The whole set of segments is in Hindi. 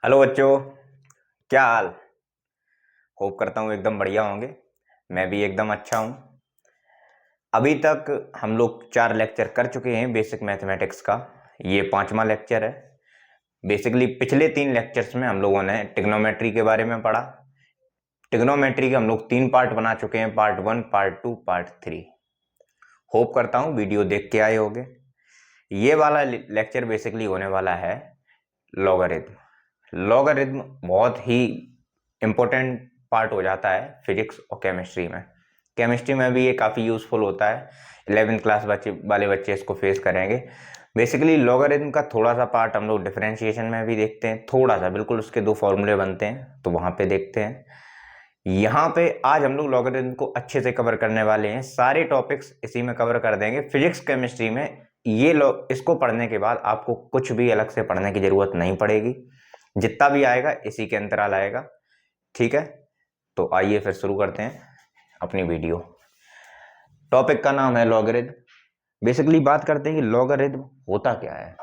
हेलो बच्चों, क्या हाल। होप करता हूँ एकदम बढ़िया होंगे। मैं भी एकदम अच्छा हूँ। अभी तक हम लोग 4 लेक्चर कर चुके हैं बेसिक मैथमेटिक्स का। ये 5वां लेक्चर है। बेसिकली पिछले 3 लेक्चर्स में हम लोगों ने ट्रिग्नोमेट्री के बारे में पढ़ा। ट्रिग्नोमेट्री के हम लोग 3 पार्ट बना चुके हैं, पार्ट 1, पार्ट 2, पार्ट 3। होप करता हूँ वीडियो देख के आए होंगे। ये वाला लेक्चर बेसिकली होने वाला है लॉगरिथम। लॉगरिथम बहुत ही इम्पोर्टेंट पार्ट हो जाता है फिजिक्स और केमिस्ट्री में। केमिस्ट्री में भी ये काफ़ी यूज़फुल होता है। 11th क्लास वाले बच्चे इसको फेस करेंगे। बेसिकली लॉगरिथम का थोड़ा सा पार्ट हम लोग डिफरेंशिएशन में भी देखते हैं, थोड़ा सा, बिल्कुल उसके 2 फॉर्मूले बनते हैं तो वहाँ पे देखते हैं। यहाँ पे आज हम लोग लॉगरिथम को अच्छे से कवर करने वाले हैं। सारे टॉपिक्स इसी में कवर कर देंगे। फिजिक्स केमिस्ट्री में इसको पढ़ने के बाद आपको कुछ भी अलग से पढ़ने की जरूरत नहीं पड़ेगी। जितना भी आएगा इसी के अंतराल आएगा। ठीक है, तो आइए फिर शुरू करते हैं अपनी वीडियो। टॉपिक का नाम है लॉगरिथम। बेसिकली बात करते हैं कि लॉगरिथम होता क्या है।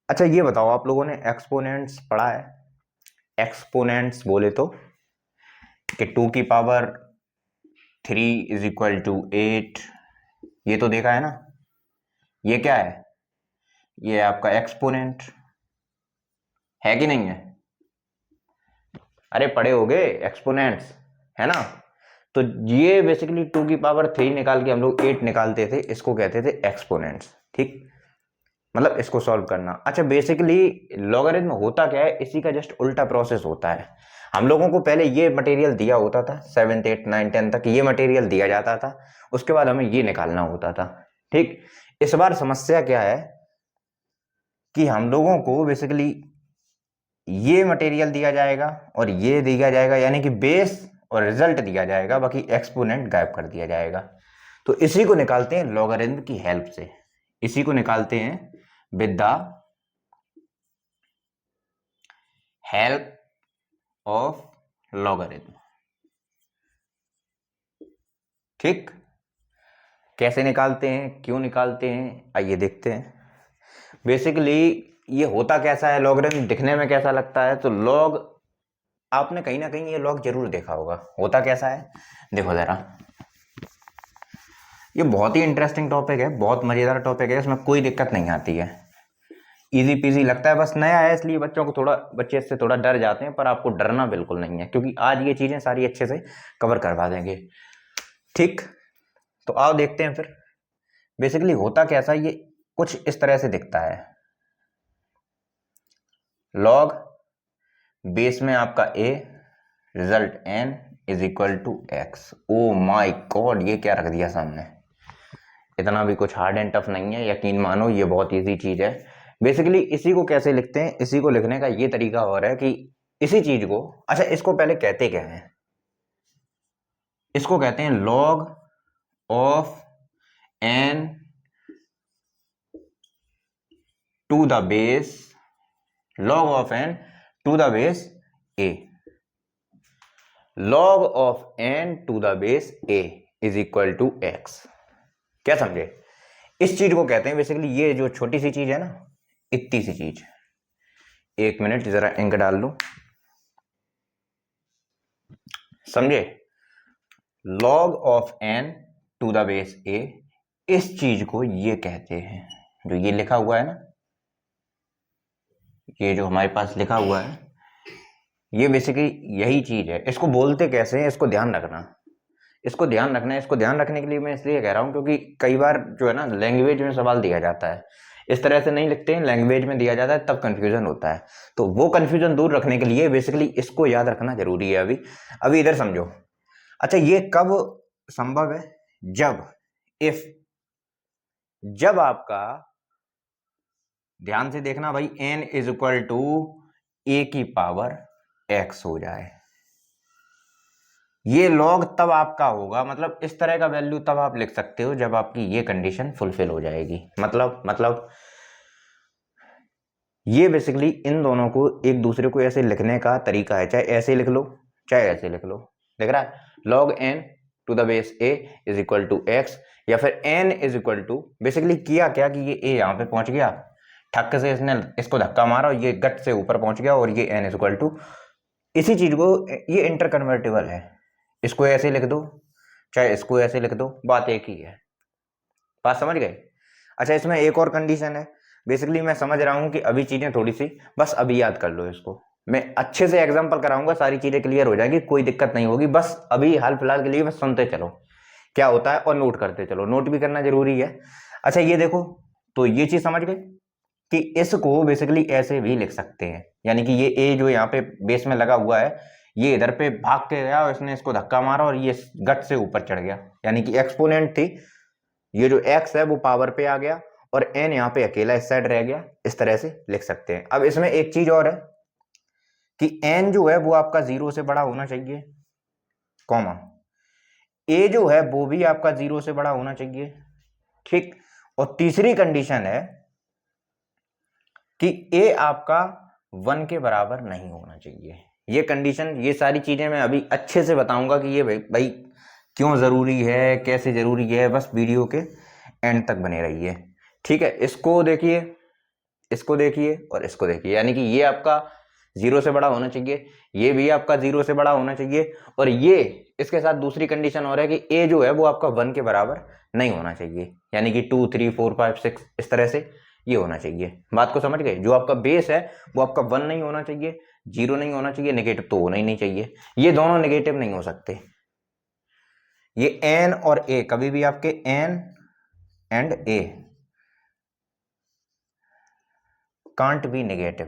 अच्छा ये बताओ, आप लोगों ने एक्सपोनेंट्स पढ़ा है? एक्सपोनेंट्स बोले तो कि 2 की पावर 3 इज इक्वल टू 8, ये तो देखा है ना। ये क्या है? ये आपका एक्सपोनेंट है कि नहीं है? अरे पढ़े होगे एक्सपोनेंट्स, है ना। तो ये बेसिकली 2 की पावर 3 निकाल के हम लोग 8 निकालते थे, इसको कहते थे एक्सपोनेंट्स। ठीक, मतलब इसको सॉल्व करना। अच्छा बेसिकली लॉगरिथम होता क्या है, इसी का जस्ट उल्टा प्रोसेस होता है। हम लोगों को पहले ये मटेरियल दिया होता था, 7th 8th 9th 10th तक ये मटेरियल दिया जाता था। उसके बाद हमें ये निकालना होता था। ठीक, इस बार समस्या क्या है कि हम लोगों को बेसिकली ये मटेरियल दिया जाएगा और ये दिया जाएगा, यानी कि बेस और रिजल्ट दिया जाएगा, बाकी एक्सपोनेंट गायब कर दिया जाएगा। तो इसी को निकालते हैं लॉगरिथम की हेल्प से। इसी को निकालते हैं with the help of logarithm. ठीक, कैसे निकालते हैं, क्यों निकालते हैं, आइए देखते हैं। बेसिकली ये होता कैसा है, लॉगरिथम दिखने में कैसा लगता है, तो लॉग आपने कहीं ना कहीं ये लॉग जरूर देखा होगा। होता कैसा है देखो जरा। ये बहुत ही इंटरेस्टिंग टॉपिक है, बहुत मजेदार टॉपिक है, इसमें कोई दिक्कत नहीं आती है। इजी पीजी लगता है, बस नया है इसलिए बच्चे इससे थोड़ा डर जाते हैं, पर आपको डरना बिल्कुल नहीं है क्योंकि आज ये चीजें सारी अच्छे से कवर करवा देंगे। ठीक, तो आओ देखते हैं फिर बेसिकली होता कैसा। ये कुछ इस तरह से दिखता है। लॉग बेस में आपका a, result n is equal to x। Oh my god, ये क्या रख दिया सामने। इतना भी कुछ हार्ड एंड टफ नहीं है, यकीन मानो ये बहुत इजी चीज है। बेसिकली इसी को कैसे लिखते हैं, इसी को लिखने का ये तरीका और है कि इसी चीज को, अच्छा इसको पहले कहते क्या है, इसको कहते हैं log of n to the base, log of n to the base a, log of n to the base a is equal to x। क्या समझे? इस चीज को कहते हैं बेसिकली, ये जो छोटी सी चीज है ना, इतनी सी चीज। एक मिनट जरा इंक डाल लूं, समझे। log of n to the base a, इस चीज को ये कहते हैं, जो ये लिखा हुआ है ना, ये जो हमारे पास लिखा हुआ है, ये बेसिकली यही चीज है। इसको बोलते कैसे हैं, इसको ध्यान रखना। इसको ध्यान रखना है। इसको ध्यान रखने के लिए मैं इसलिए कह रहा हूं क्योंकि कई बार जो है ना लैंग्वेज में सवाल दिया जाता है, इस तरह से नहीं लिखते हैं, लैंग्वेज में दिया जाता है, तब कंफ्यूजन होता है। तो वो कंफ्यूजन दूर रखने के लिए बेसिकली इसको याद रखना जरूरी है। अभी अभी इधर समझो। अच्छा ये कब संभव है? जब इफ जब आपका, ध्यान से देखना भाई, n is equal to a की पावर x हो जाए। ये लॉग तब आपका होगा, मतलब इस तरह का वैल्यू तब आप लिख सकते हो जब आपकी ये कंडीशन फुलफिल हो जाएगी। मतलब ये बेसिकली इन दोनों को एक दूसरे को ऐसे लिखने का तरीका है, चाहे ऐसे लिख लो चाहे ऐसे लिख लो। देख रहा है, log n to the base a is equal to x, या फिर n is equal to, basically किया क्या कि ये a यहां पे पहुंच गया, ठक्क से इसने इसको धक्का मारा और ये गट से ऊपर पहुंच गया और ये n इक्वल टू, इसी चीज को, ये इंटर कन्वर्टेबल है, इसको ऐसे लिख दो चाहे इसको ऐसे लिख दो, बात एक ही है। बात समझ गए? अच्छा, इसमें एक और कंडीशन है। बेसिकली मैं समझ रहा हूं कि अभी चीजें थोड़ी सी, बस अभी याद कर लो इसको, मैं अच्छे से एग्जांपल कराऊंगा, सारी चीजें क्लियर हो जाएगी, कोई दिक्कत नहीं होगी। बस अभी हाल फिलहाल के लिए बस सुनते चलो क्या होता है और नोट करते चलो, नोट भी करना जरूरी है। अच्छा ये देखो, तो ये चीज समझ गए कि इसको बेसिकली ऐसे भी लिख सकते हैं, यानी कि ये ए जो यहाँ पे बेस में लगा हुआ है, ये इधर पे भाग के गया और इसने इसको धक्का मारा और ये गट से ऊपर चढ़ गया, यानी कि एक्सपोनेंट थी, ये जो x है वो पावर पे आ गया और n यहाँ पे अकेला इस साइड रह गया, इस तरह से लिख सकते हैं। अब इसमें एक चीज और है कि n जो है वो आपका 0 से बड़ा होना चाहिए, कॉमा a जो है वो भी आपका 0 से बड़ा होना चाहिए, ठीक। और तीसरी कंडीशन है कि a आपका 1 के बराबर नहीं होना चाहिए। ये कंडीशन, ये सारी चीजें मैं अभी अच्छे से बताऊंगा कि ये भाई क्यों जरूरी है, कैसे जरूरी है, बस वीडियो के एंड तक बने रहिए, ठीक है। इसको देखिए, इसको देखिए और इसको देखिए, यानी कि ये आपका 0 से बड़ा होना चाहिए, ये भी आपका 0 से बड़ा होना चाहिए, और ये इसके साथ दूसरी कंडीशन और है कि a जो है वो आपका 1 के बराबर नहीं होना चाहिए, यानी कि 2 3 4 5 6 इस तरह से ये होना चाहिए। बात को समझ गए? जो आपका बेस है वो आपका 1 नहीं होना चाहिए, 0 नहीं होना चाहिए, नेगेटिव तो होना ही नहीं चाहिए, ये दोनों नेगेटिव नहीं हो सकते। ये n और a कभी भी आपके n and a can't be negative,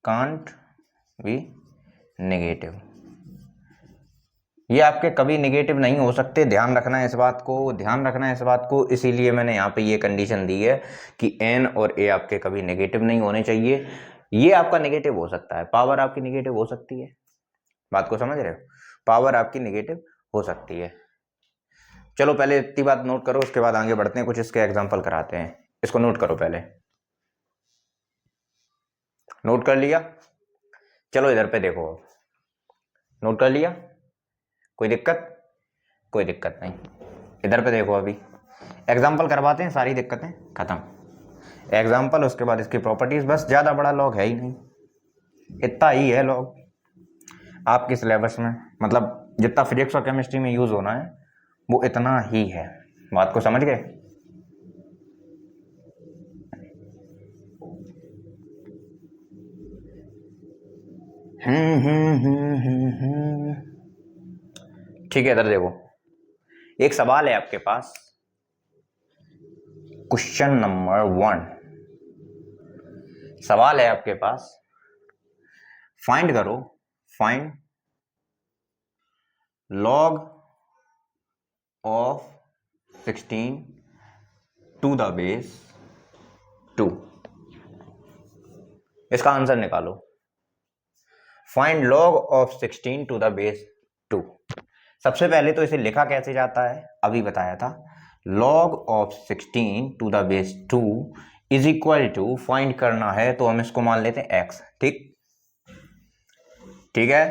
can't be negative, ये आपके कभी नेगेटिव नहीं हो सकते। ध्यान रखना है इस बात को, ध्यान रखना है इस बात को, इसीलिए मैंने यहाँ पे ये कंडीशन दी है कि n और a आपके कभी नेगेटिव नहीं होने चाहिए। ये आपका नेगेटिव हो सकता है, पावर आपकी नेगेटिव हो सकती है, बात को समझ रहे हो? पावर आपकी नेगेटिव हो सकती है। चलो पहले इतनी बात नोट करो, उसके बाद आगे बढ़ते हैं, कुछ इसके एग्जाम्पल कराते हैं। इसको नोट करो, पहले नोट कर लिया? चलो इधर पे देखो, नोट कर लिया? कोई दिक्कत? कोई दिक्कत नहीं, इधर पे देखो, अभी एग्जाम्पल करवाते हैं, सारी दिक्कतें खत्म। एग्जाम्पल, उसके बाद इसकी प्रॉपर्टीज, बस ज़्यादा बड़ा लॉग है ही नहीं, इतना ही है लॉग आपके सिलेबस में, मतलब जितना फिजिक्स और केमिस्ट्री में यूज होना है वो इतना ही है। बात को समझ गए? ठीक है, इधर देखो, एक सवाल है आपके पास, क्वेश्चन नंबर 1 सवाल है आपके पास, फाइंड करो, find log of 16 to the base 2, इसका आंसर निकालो। Find log of 16 to the base 2। सबसे पहले तो इसे लिखा कैसे जाता है अभी बताया था, log of 16 to the base 2 is equal to, find करना है तो हम इसको मान लेते हैं x, ठीक, ठीक है।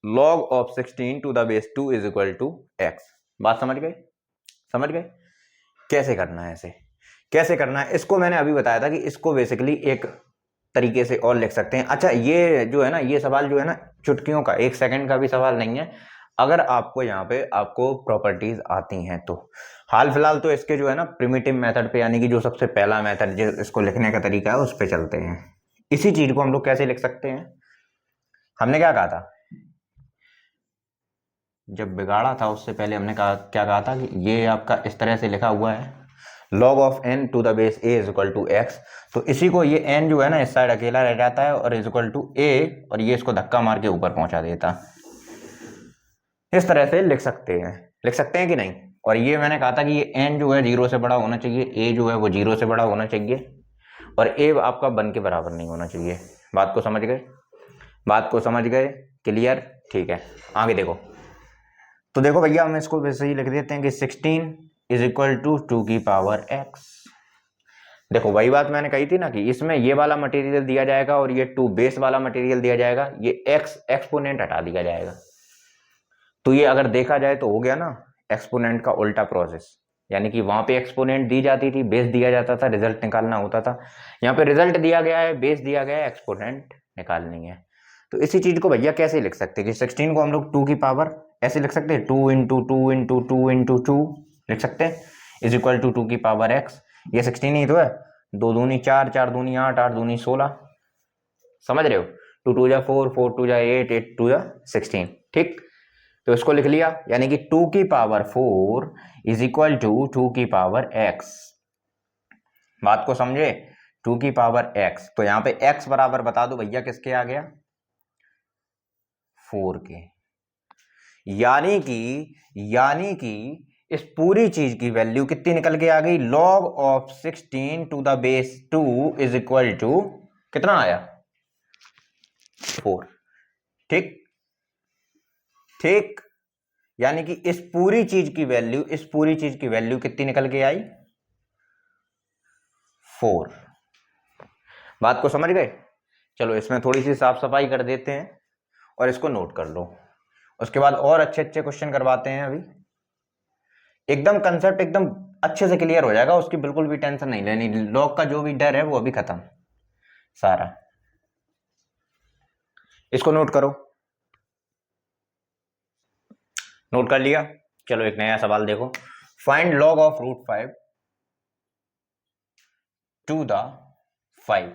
log of 16 to the base 2 is equal to x। बात समझ गए? समझ गए? कैसे करना है, इसे कैसे करना है, इसको मैंने अभी बताया था कि इसको बेसिकली एक तरीके से और लिख सकते हैं। अच्छा, ये जो है ना, ये सवाल जो है ना, चुटकियों का, 1 सेकंड का भी सवाल नहीं है। अगर आपको यहाँ पे आपको प्रॉपर्टीज आती हैं तो, हाल फिलहाल तो इसके जो है ना प्रिमिटिव मेथड पे, यानी कि जो सबसे पहला मेथड जो इसको लिखने का तरीका है उस पे चलते हैं। इसी चीज को हम लोग कैसे लिख सकते हैं, हमने क्या कहा था जब बिगाड़ा था, उससे पहले हमने कहा, क्या कहा था कि ये आपका इस तरह से लिखा हुआ है, log of n to the base a is equal to x। तो इसी को, ये n जो है ना इस साइड अकेला रह जाता है और इज इक्वल टू a, और ये इसको धक्का मार के ऊपर पहुंचा देता। इस तरह से लिख सकते हैं, लिख सकते हैं कि नहीं? और ये मैंने कहा था कि ये n जो है 0 से बड़ा होना चाहिए, a जो है वो 0 से बड़ा होना चाहिए, और a आपका 1 के बराबर नहीं होना चाहिए। बात को समझ गए? बात को समझ गए? क्लियर? ठीक है, आगे देखो। तो देखो भैया, हम इसको वैसे ही लिख देते हैं कि 16 इज इक्वल टू 2 की पावर x। देखो वही बात मैंने कही थी ना कि इसमें ये वाला मटेरियल दिया जाएगा और ये 2 बेस वाला मटेरियल दिया जाएगा, ये x एक्सपोनेंट हटा दिया जाएगा। तो ये अगर देखा जाए तो हो गया ना एक्सपोनेंट का उल्टा प्रोसेस, यानी कि वहां पे एक्सपोनेंट दी जाती थी, बेस दिया जाता था, रिजल्ट निकालना होता था। यहाँ पे रिजल्ट दिया गया है, बेस दिया गया है, एक्सपोनेंट निकालनी है। तो इसी चीज को भैया कैसे लिख सकते हैं कि 16 को हम लोग 2 की पावर ऐसे लिख सकते हैं, 2 इंटू 2 इंटू 2 इंटू 2 लिख सकते हैं, इज इक्वल टू 2 की पावर एक्स। ये 16 ही तो है, 2 दूनी 4, 4 दूनी 8, 8 दूनी 16, समझ रहे हो? 2 2 जा 4, 4 2 जा 8, 8 2 जा 16, ठीक। तो इसको लिख लिया, यानी कि 2 की पावर 4 इज इक्वल टू 2 की पावर एक्स। बात को समझे? 2 की पावर x, तो यहां पे x बराबर बता दो भैया किसके आ गया? 4 के। यानी कि इस पूरी चीज की वैल्यू कितनी निकल के आ गई? log of 16 to the base 2 is equal to कितना आया? 4, ठीक ठीक। यानी कि इस पूरी चीज की वैल्यू कितनी निकल के आई? 4। बात को समझ गए? चलो इसमें थोड़ी सी साफ सफाई कर देते हैं और इसको नोट कर लो, उसके बाद और अच्छे अच्छे क्वेश्चन करवाते हैं। अभी एकदम कंसेप्ट एकदम अच्छे से क्लियर हो जाएगा, उसकी बिल्कुल भी टेंशन नहीं लेनी। लॉग का जो भी डर है वो अभी खत्म सारा। इसको नोट करो, नोट कर लिया? चलो एक नया सवाल देखो, find log of root 5 to the 5।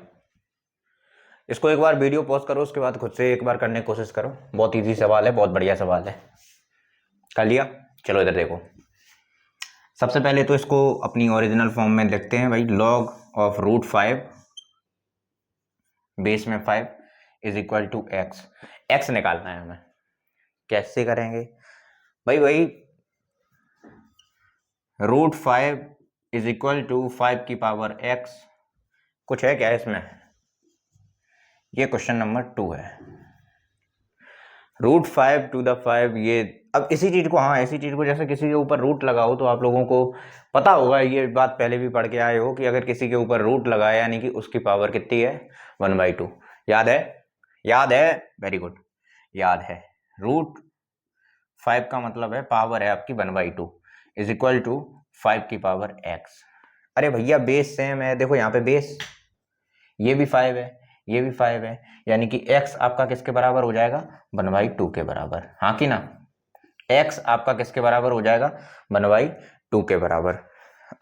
इसको एक बार वीडियो पॉज करो, उसके बाद खुद से एक बार करने की कोशिश करो। बहुत इजी सवाल है, बहुत बढ़िया सवाल है। कर लिया? चलो इधर देखो, सबसे पहले तो इसको अपनी ओरिजिनल फॉर्म में लिखते हैं भाई। लॉग ऑफ रूट 5 बेस में 5 is equal to x. X निकालना है हमें, कैसे करेंगे भाई? रूट 5 इज इक्वल टू 5 की पावर एक्स। कुछ है क्या इसमें? ये क्वेश्चन नंबर 2 है। रूट 5 टू द 5, ये अब इसी चीज को, हाँ ऐसी चीज को जैसे किसी के ऊपर रूट लगाओ तो आप लोगों को पता होगा, ये बात पहले भी पढ़ के आए हो कि अगर किसी के ऊपर रूट लगाया यानी कि उसकी पावर कितनी है? 1/2। याद है? याद है? वेरी गुड, याद है। रूट 5 का मतलब है पावर है आपकी 1/2 इज इक्वल टू 5 की पावर एक्स। अरे भैया बेस सेम है, देखो यहाँ पे बेस, ये भी 5 है, ये भी 5 है, यानी कि x आपका किसके बराबर हो जाएगा? 1/2 के बराबर, हाँ कि ना? x आपका किसके बराबर हो जाएगा? 1/2 के बराबर।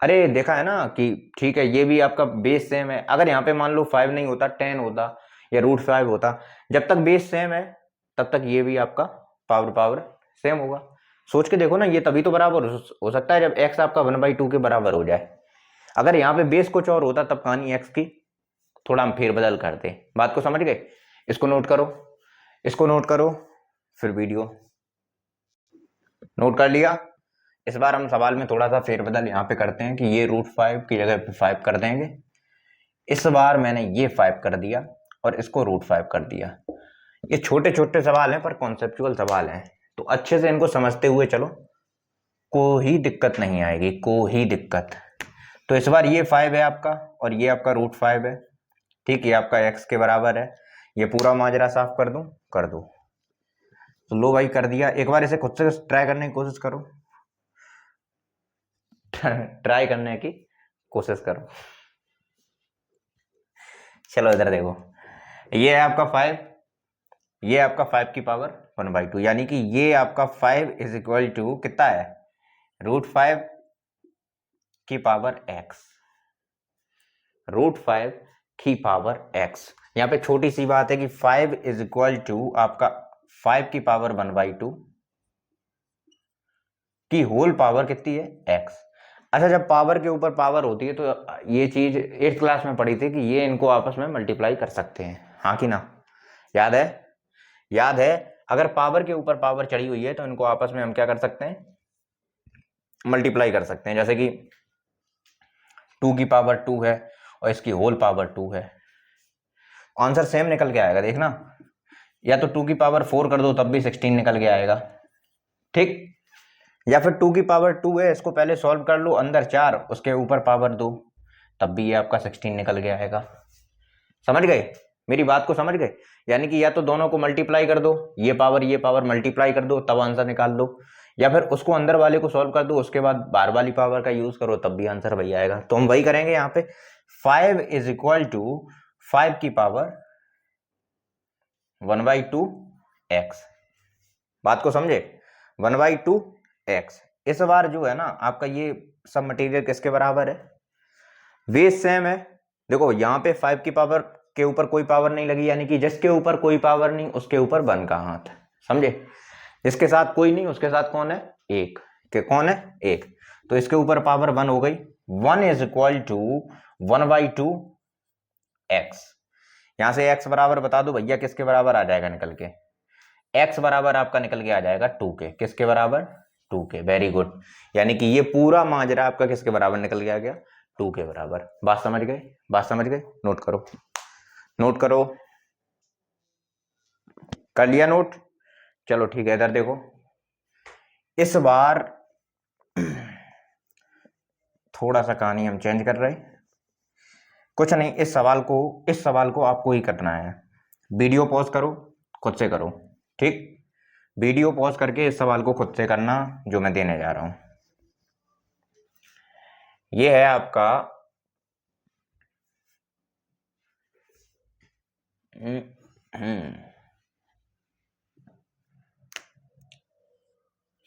अरे देखा है ना कि ठीक है, ये भी आपका बेस सेम है। अगर यहाँ पे मान लो 5 नहीं होता, 10 होता या रूट 5 होता, जब तक बेस सेम है तब तक ये भी आपका पावर सेम होगा। सोच के देखो ना, ये तभी तो बराबर हो सकता है जब x आपका 1/2 के बराबर हो जाए। अगर यहाँ पे बेस कुछ और होता तब कहानी x की थोड़ा हम फेरबदल करते। बात को समझ गए? इसको नोट करो, इसको नोट करो, फिर वीडियो नोट कर लिया। इस बार हम सवाल में थोड़ा सा फेरबदल यहाँ पे करते हैं कि ये रूट 5 की जगह पे 5 कर देंगे। इस बार मैंने ये 5 कर दिया और इसको रूट 5 कर दिया। ये छोटे छोटे सवाल हैं पर कॉन्सेप्चुअल सवाल हैं, तो अच्छे से इनको समझते हुए चलो, कोई दिक्कत नहीं आएगी, कोई दिक्कत। तो इस बार ये 5 है आपका और ये आपका रूट 5 है, ठीक। ये आपका x के बराबर है। ये पूरा माजरा साफ कर दूं? कर दो। तो लो भाई कर दिया। एक बार इसे खुद से ट्राई करने की कोशिश करो, ट्राई करने की कोशिश करो। चलो इधर देखो, ये है आपका 5, ये आपका 5 की पावर 1/2, यानी कि ये आपका 5 इज इक्वल टू कितना है? रूट 5 की पावर x, रूट 5 की पावर x। यहाँ पे छोटी सी बात है कि 5 इज इक्वल टू आपका 5 की पावर 1/2 की होल पावर कितनी है? x। अच्छा, जब पावर के ऊपर पावर होती है तो ये चीज 8th क्लास में पढ़ी थी कि ये इनको आपस में मल्टीप्लाई कर सकते हैं, हाँ कि ना? याद है? याद है? अगर पावर के ऊपर पावर चढ़ी हुई है तो इनको आपस में हम क्या कर सकते हैं? मल्टीप्लाई कर सकते हैं। जैसे कि 2 की पावर 2 है और इसकी होल पावर 2 है, आंसर सेम निकल के आएगा, देखना। या तो 2 की पावर 4 कर दो तब भी 16 निकल के आएगा, ठीक। या फिर 2 की पावर 2 है, इसको पहले सॉल्व कर लो, अंदर 4 उसके ऊपर पावर 2, तब भी ये आपका 16 निकल के आएगा। समझ गए? मेरी बात को समझ गए? यानी कि या तो दोनों को मल्टीप्लाई कर दो, ये पावर मल्टीप्लाई कर दो तब आंसर निकाल दो, या फिर उसको अंदर वाले को सॉल्व कर दो, उसके बाद बाहर वाली पावर का यूज करो, तब भी आंसर वही आएगा। तो हम वही करेंगे यहाँ पे। 5 इज इक्वल टू 5 की पावर 1/2 x। बात को समझे, 1/2 x। इस बार जो है ना आपका ये सब मटेरियल किसके बराबर है, बेस सेम है। देखो यहाँ पे 5 की पावर के ऊपर कोई पावर नहीं लगी, यानी कि जिसके ऊपर कोई पावर नहीं उसके ऊपर 1 का हाथ, समझे। जिसके साथ कोई नहीं उसके साथ कौन है, 1 के, कौन है 1। तो इसके ऊपर पावर 1 हो गई। 1 इज इक्वल टू 1/2 x। यहां से x बराबर बता दो भैया किसके बराबर आ जाएगा निकल के, x बराबर आपका निकल के आ जाएगा 2 के। किसके बराबर, 2 के। Very good. यानी कि ये पूरा माजरा आपका किसके बराबर निकल के आ गया, 2 के बराबर। बात समझ गए, बात समझ गए। नोट करो, नोट करो, कर लिया नोट। चलो ठीक है, इधर देखो। इस बार थोड़ा सा कहानी हम चेंज कर रहे हैं, कुछ नहीं। इस सवाल को आपको ही करना है। वीडियो पॉज करो, खुद से करो, ठीक। वीडियो पॉज करके इस सवाल को खुद से करना जो मैं देने जा रहा हूं। ये है आपका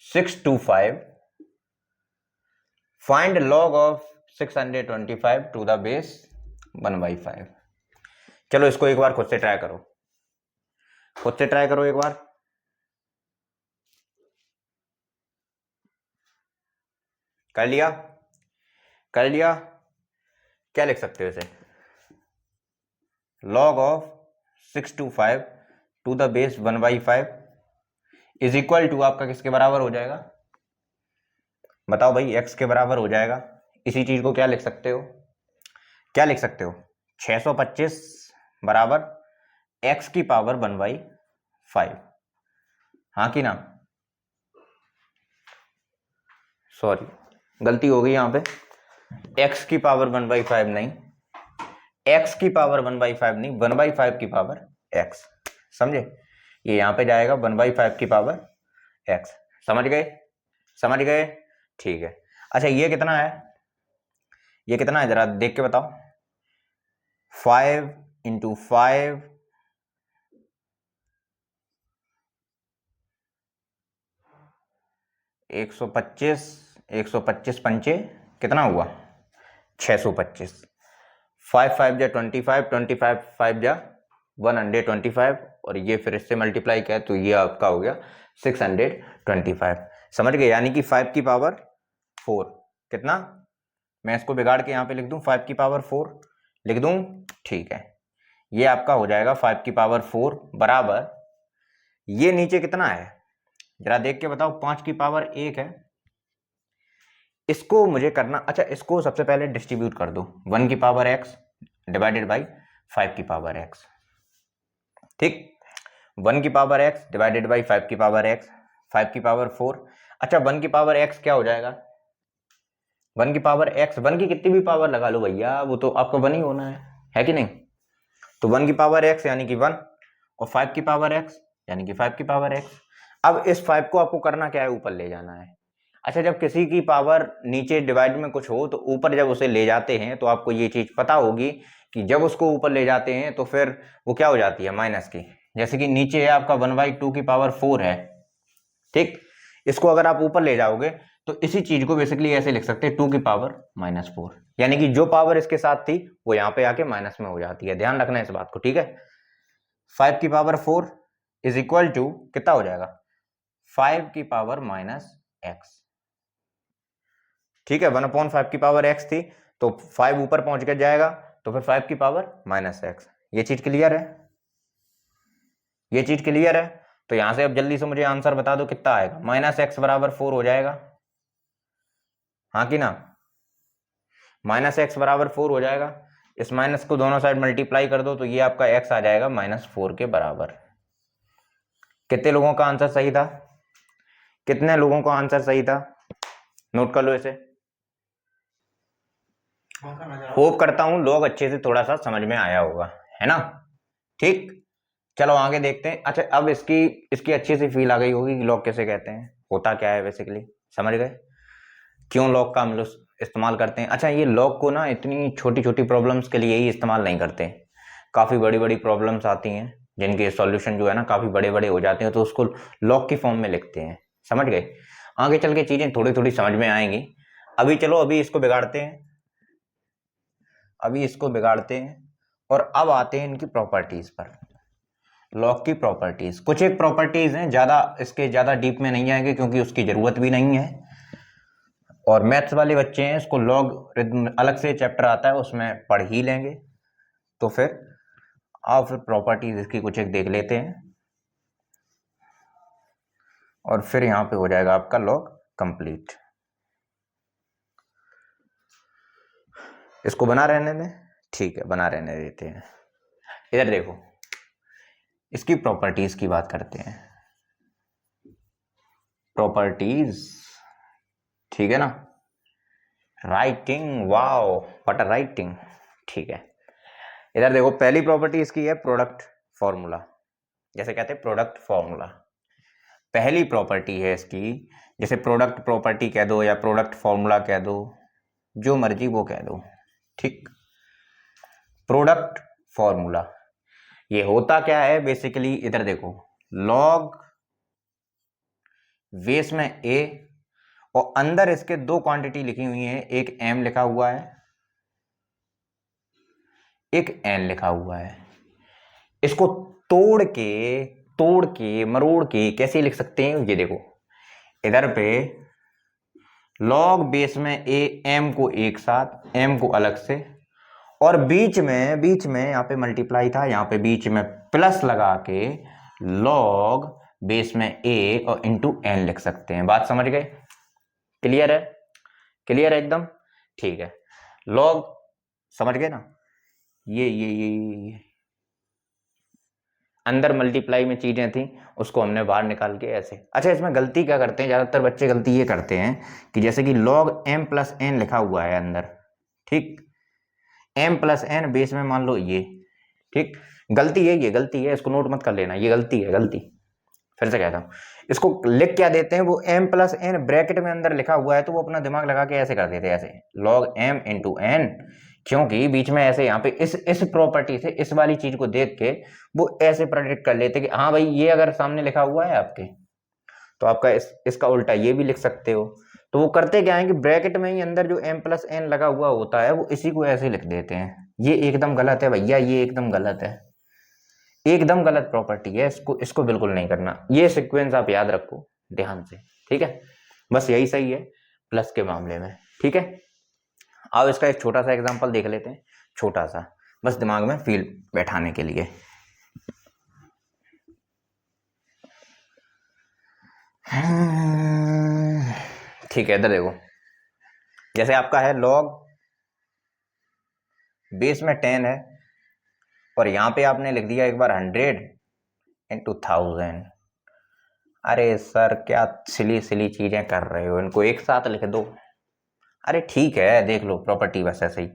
625 find log of 625 to the base 1/5। चलो इसको एक बार खुद से ट्राई करो, खुद से ट्राई करो एक बार। कर लिया, कर लिया। क्या लिख सकते हो इसे, log of 625 to the base 1/5 is equal to आपका किसके बराबर हो जाएगा, बताओ भाई, x के बराबर हो जाएगा। इसी चीज को क्या लिख सकते हो, क्या लिख सकते हो, 625 बराबर x की पावर 1/5। हाँ कि ना, सॉरी गलती हो गई यहाँ पे, x की पावर 1/5 नहीं, x की पावर 1/5 नहीं, 1/5 की पावर x, समझे। ये यहाँ पे जाएगा 1/5 की पावर x। समझ गए, समझ गए, ठीक है। अच्छा ये कितना है, ये कितना है जरा देख के बताओ। 5 × 5 125, 125 पंचे कितना हुआ 625। 5 5 जा 25, 25 5 जा 125, और ये फिर इससे मल्टीप्लाई किया तो ये आपका हो गया 625। समझ गए, यानी कि 5 की पावर 4 कितना, मैं इसको बिगाड़ के यहाँ पे लिख दूं 5 की पावर 4 लिख दूं, ठीक है। ये आपका हो जाएगा 5 की पावर 4 बराबर, ये नीचे कितना है जरा देख के बताओ, 5 की पावर 1 है। इसको मुझे करना, अच्छा इसको सबसे पहले डिस्ट्रीब्यूट कर दो, 1 की पावर x डिवाइडेड बाई 5 की पावर x, ठीक। 1 की पावर x डिवाइडेड बाई 5 की पावर x, 5 की पावर 4। अच्छा 1 की पावर x क्या हो जाएगा, 1 की पावर x, 1 की कितनी भी पावर लगा लो भैया, वो तो आपका 1 ही होना है कि नहीं। तो 1 की पावर x यानी कि 1, और 5 की पावर x यानी कि 5 की पावर x। अब इस 5 को आपको करना क्या है, ऊपर ले जाना है। अच्छा जब किसी की पावर नीचे डिवाइड में कुछ हो तो ऊपर जब उसे ले जाते हैं तो आपको ये चीज पता होगी कि जब उसको ऊपर ले जाते हैं तो फिर वो क्या हो जाती है, माइनस की। जैसे कि नीचे है आपका 1/2 की पावर 4 है, ठीक। इसको अगर आप ऊपर ले जाओगे तो इसी चीज को बेसिकली ऐसे लिख सकते हैं 2 की पावर -4, यानी कि जो पावर इसके साथ थी वो यहाँ पे आके माइनस में हो जाती है। ध्यान रखना इस बात को, ठीक है। 5 की पावर 4 इज इक्वल टू कितना हो जाएगा, 5 की पावर -x, ठीक है। 1/5 की पावर x थी तो 5 ऊपर पहुंच कर जाएगा तो फिर 5 की पावर -x। ये चीज क्लियर है, ये चीज क्लियर है। तो यहां से अब जल्दी से मुझे आंसर बता दो कितना आएगा, -x बराबर 4 हो जाएगा, हाँ कि ना, -x बराबर 4 हो जाएगा। इस माइनस को दोनों साइड मल्टीप्लाई कर दो तो ये आपका x आ जाएगा -4 के बराबर। कितने लोगों का आंसर सही था, कितने लोगों का आंसर सही था, नोट कर लो इसे। होप करता हूं लोग अच्छे से थोड़ा सा समझ में आया होगा, है ना, ठीक। चलो आगे देखते हैं। अच्छा अब इसकी अच्छी सी फील आ गई होगी कि लॉग कैसे कहते हैं। होता क्या है बेसिकली, समझ गए? क्यों लॉग का हम लोग इस्तेमाल करते हैं? अच्छा, ये लॉग को ना इतनी छोटी छोटी प्रॉब्लम्स के लिए ही इस्तेमाल नहीं करते, काफ़ी बड़ी बड़ी प्रॉब्लम्स आती हैं जिनके सॉल्यूशन जो है ना काफ़ी बड़े बड़े हो जाते हैं, तो उसको लॉग की फॉर्म में लिखते हैं, समझ गए? आगे चल के चीज़ें थोड़ी थोड़ी समझ में आएंगी। अभी चलो अभी इसको बिगाड़ते हैं, अभी इसको बिगाड़ते हैं और अब आते हैं इनकी प्रॉपर्टीज पर। लॉग की प्रॉपर्टीज, कुछ एक प्रॉपर्टीज हैं, ज़्यादा डीप में नहीं आएंगे क्योंकि उसकी ज़रूरत भी नहीं है, और मैथ्स वाले बच्चे हैं इसको लॉग अलग से चैप्टर आता है उसमें पढ़ ही लेंगे। तो फिर आओ फिर प्रॉपर्टीज इसकी कुछ एक देख लेते हैं और फिर यहाँ पे हो जाएगा आपका लॉग कंप्लीट। इसको बना रहने दें, ठीक है बना रहने देते हैं। इधर देखो, इसकी प्रॉपर्टीज की बात करते हैं, प्रॉपर्टीज, ठीक है ना? Writing, wow what a writing, ठीक है। इधर देखो पहली प्रॉपर्टी इसकी है प्रोडक्ट फॉर्मूला, जैसे कहते हैं प्रोडक्ट फॉर्मूला, पहली प्रॉपर्टी है इसकी। जैसे प्रोडक्ट प्रॉपर्टी कह दो या प्रोडक्ट फॉर्मूला कह दो, जो मर्जी वो कह दो, ठीक। प्रोडक्ट फॉर्मूला ये होता क्या है बेसिकली, इधर देखो लॉग बेस में ए और अंदर इसके दो क्वांटिटी लिखी हुई है, एक m लिखा हुआ है, एक n लिखा हुआ है। इसको तोड़ के मरोड़ के कैसे लिख सकते हैं, ये देखो इधर पे लॉग बेस में ए m को एक साथ, m को अलग से, और बीच में यहाँ पे मल्टीप्लाई था, यहाँ पे बीच में प्लस लगा के लॉग बेस में a और इंटू n लिख सकते हैं। बात समझ गए? क्लियर है? क्लियर है एकदम? ठीक है, लॉग समझ गए ना? ये अंदर मल्टीप्लाई में चीजें थी उसको हमने बाहर निकाल के ऐसे। अच्छा, इसमें गलती क्या करते हैं ज्यादातर बच्चे, गलती ये करते हैं कि जैसे कि log m प्लस n लिखा हुआ है अंदर, ठीक, m प्लस n बेस में मान लो ये, ठीक, गलती है, इसको नोट मत कर लेना, ये गलती। फिर से कहता हूँ, इसको लिख क्या देते हैं, वो m प्लस n ब्रैकेट में अंदर लिखा हुआ है तो वो अपना दिमाग लगा के ऐसे कर देते हैं, ऐसे log m इंटू n, क्योंकि बीच में ऐसे यहाँ पे इस प्रॉपर्टी से इस वाली चीज को देख के वो ऐसे प्रेडिक्ट कर लेते कि हाँ भाई ये अगर सामने लिखा हुआ है आपके तो आपका इसका उल्टा ये भी लिख सकते हो। तो वो करते क्या है कि ब्रैकेट में ही अंदर जो m प्लस n लगा हुआ होता है वो इसी को ऐसे लिख देते हैं। ये एकदम गलत है भैया, ये एकदम गलत है, एकदम गलत प्रॉपर्टी है, इसको बिल्कुल नहीं करना। ये सीक्वेंस आप याद रखो ध्यान से, ठीक है? बस यही सही है प्लस के मामले में, ठीक है? अब इसका एक छोटा सा एग्जांपल देख लेते हैं, छोटा सा, बस दिमाग में फील बैठाने के लिए। ठीक है, इधर देखो, जैसे आपका है लॉग बेस में 10 है और यहां पे आपने लिख दिया एक बार 100 इंटू 1000। अरे सर क्या सिली चीजें कर रहे हो, इनको एक साथ लिख दो। अरे ठीक है, देख लो प्रॉपर्टी बस ऐसे ही,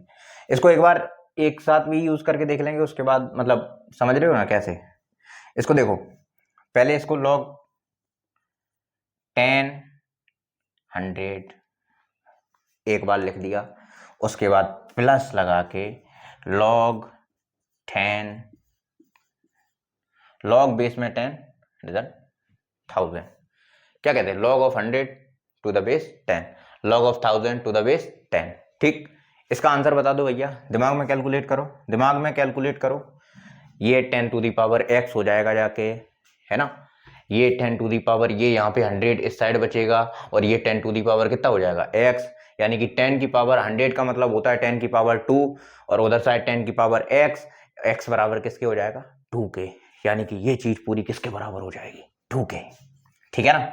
इसको एक बार एक साथ भी यूज करके देख लेंगे, उसके बाद मतलब समझ रहे हो ना कैसे। इसको देखो, पहले इसको लॉग 10 100 एक बार लिख दिया, उसके बाद प्लस लगा के लॉग 10, लॉग बेस में 10 रिजल्ट 1000, क्या कहते हैं, log of 100 to the base 10, log of 1000 to the base 10, ठीक। इसका आंसर बता दो भैया, दिमाग में कैलकुलेट करो, ये 10 टू दी पावर x हो जाएगा जाके, है ना? ये 10 टू दी पावर, ये यहाँ पे 100 इस साइड बचेगा और ये 10 टू दी पावर कितना हो जाएगा x, यानी कि 10 की पावर 100 का मतलब होता है 10 की पावर 2 और उधर साइड 10 की पावर x बराबर किसके हो जाएगा 2 के, यानी कि ये चीज पूरी किसके बराबर हो जाएगी 2 के, ठीक है ना?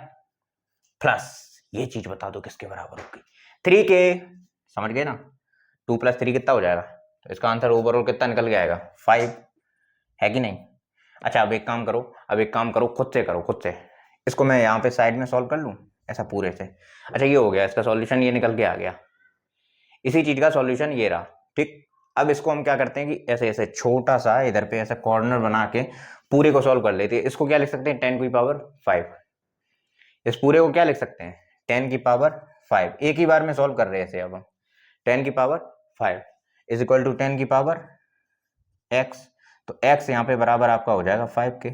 प्लस ये चीज बता दो किसके बराबर होगी 3 के, समझ गए ना? 2 प्लस 3 कितना हो जाएगा, तो इसका आंसर ओवरऑल कितना निकल के आएगा 5, है कि नहीं? अच्छा, अब एक काम करो खुद से, इसको मैं यहाँ पे साइड में सॉल्व कर लूँ ऐसा पूरे से। अच्छा, ये हो गया, इसका सॉल्यूशन ये निकल के आ गया, इसी चीज का सॉल्यूशन ये रहा, ठीक। अब इसको हम क्या करते हैं कि ऐसे ऐसे छोटा सा इधर पे ऐसा कॉर्नर बना के पूरे को सॉल्व कर लेते हैं। इसको क्या लिख सकते हैं 10 की पावर 5, इस पूरे को क्या लिख सकते हैं, 10 की पावर 5, एक ही बार में सॉल्व कर रहे हैं इसे अब हम। 10 की पावर 5 इज इक्वल टू 10 की पावर x, तो x यहाँ पे बराबर आपका हो जाएगा 5 के।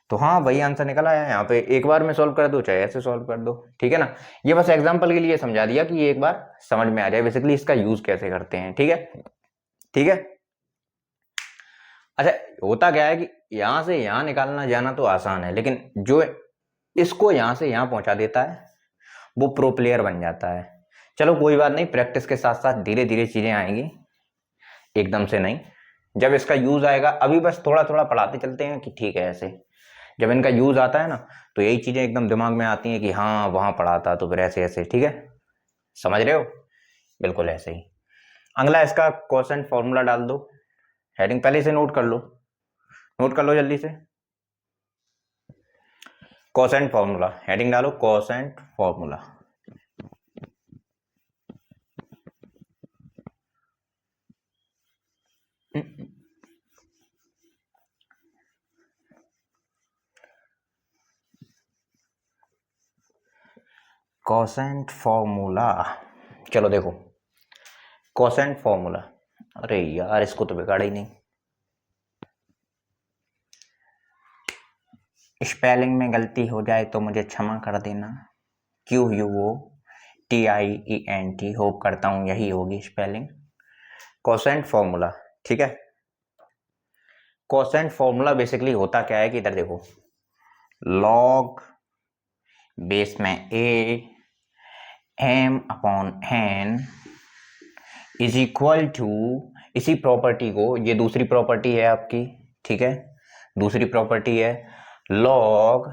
तो हाँ वही आंसर निकल आया है, यहाँ पे एक बार में सॉल्व कर दो चाहे ऐसे सॉल्व कर दो, ठीक है ना। ये बस एग्जांपल के लिए समझा दिया कि ये एक बार समझ में आ जाए बेसिकली इसका यूज कैसे करते हैं, ठीक है। ठीक है, अच्छा होता क्या है कि यहां से यहां निकालना जाना तो आसान है, लेकिन जो इसको यहां से यहां पहुंचा देता है वो प्रो प्लेयर बन जाता है। चलो कोई बात नहीं, प्रैक्टिस के साथ साथ धीरे धीरे चीजें आएंगी, एकदम से नहीं। जब इसका यूज आएगा, अभी बस थोड़ा थोड़ा पढ़ाते चलते हैं कि ठीक है ऐसे, जब इनका यूज आता है ना तो यही चीजें एकदम दिमाग में आती हैं कि हाँ वहां पढ़ा था तो फिर ऐसे ऐसे, ठीक है, समझ रहे हो, बिल्कुल ऐसे ही। अगला इसका कोसेंट फॉर्मूला डाल दो, हेडिंग पहले से नोट कर लो, नोट कर लो जल्दी से। कोसेंट फॉर्मूला, हेडिंग डालो कोसेंट फॉर्मूला। कोसेंट फॉर्मूला, चलो देखो कोसेंट फॉर्मूला, अरे यार इसको तो बिगाड़ा ही नहीं, स्पेलिंग में गलती हो जाए तो मुझे क्षमा कर देना। QUOTIENT, होप करता हूं यही होगी स्पेलिंग। कोसेंट फॉर्मूला, ठीक है। कोसेंट फॉर्मूला बेसिकली होता क्या है कि इधर देखो, लॉग बेस में a m upon n is equal to, इसी प्रॉपर्टी को, ये दूसरी प्रॉपर्टी है आपकी, ठीक है, दूसरी प्रॉपर्टी है log